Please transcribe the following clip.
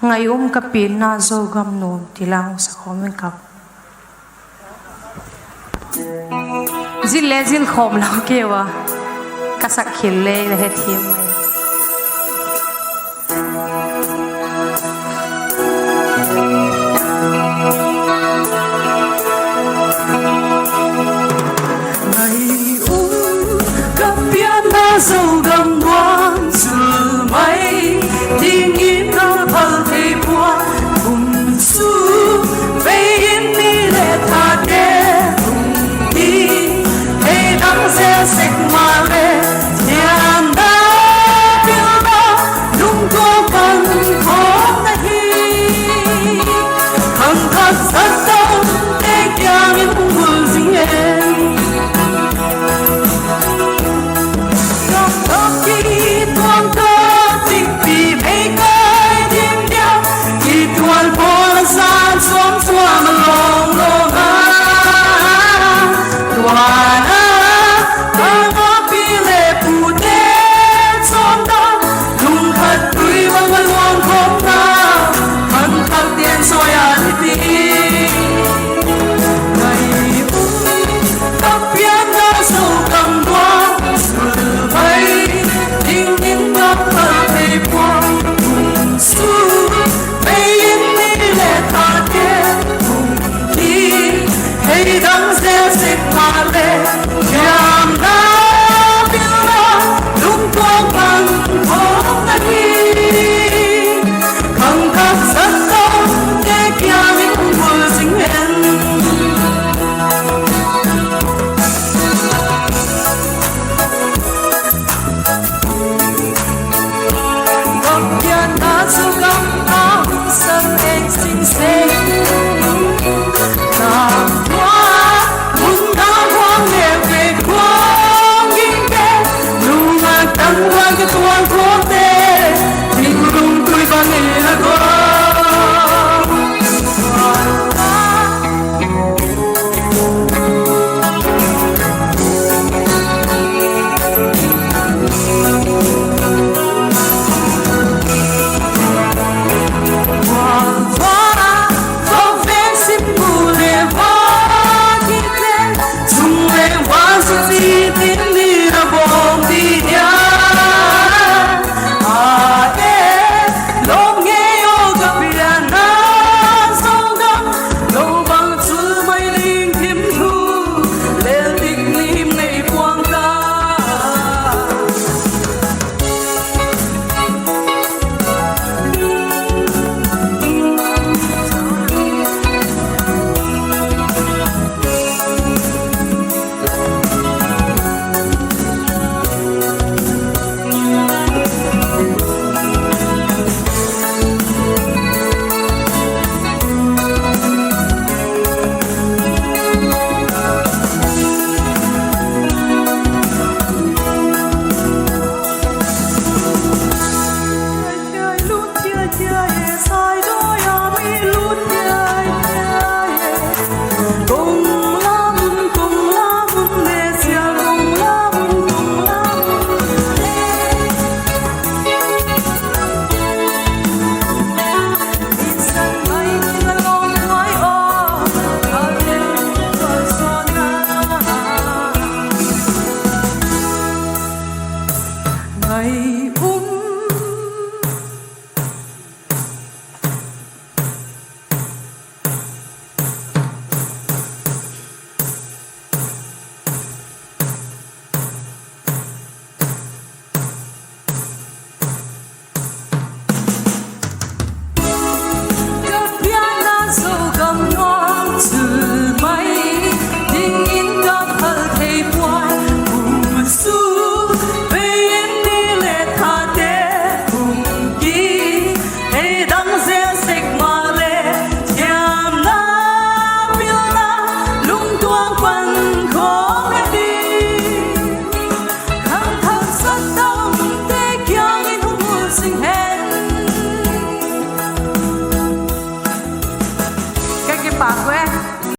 Ngaium ka pianna Zogam nun tilang sa komen kap. Zile zil khom lau kewa kasak khille le he thim mai. Ngaium ka pianna Zogam buang su mai tiếng in nó phật thầy bùa cùng su về in mi lệ thà đê cùng đi hay đắng xe sạch mà lệ nhàn đá phiêu đó đúng có bằng khó ta hi khăng khát rất sâu để kia những mùa sinh em trong đó khi toàn cơ tình vì mấy cái đêm đeo khi toàn phố là san xuống xóa mà lòng lòng toàn ta ngó bi lệ phù thế son đó lùng thật tươi mà người lòng không ta hân khắc tiền soi ăn đi ngày các pianna Zogam buông sự bay tiếng in nó phật thầy buông cùng su bay in mi lệ thà đê cùng đi hay đắng xe xích mà lệ nhàm đá phiêu đó đúng có bằng không ta đi khăng khát rất sâu để kia những mùa sinh hẹn góc pianna Zogam áo sân anh xinh xinh nàng hoa muốn đá hoang nhẹ về khoang kinh tế dù mà tăng qua cái tuan quốc tế tình đúng tôi và nghĩ là có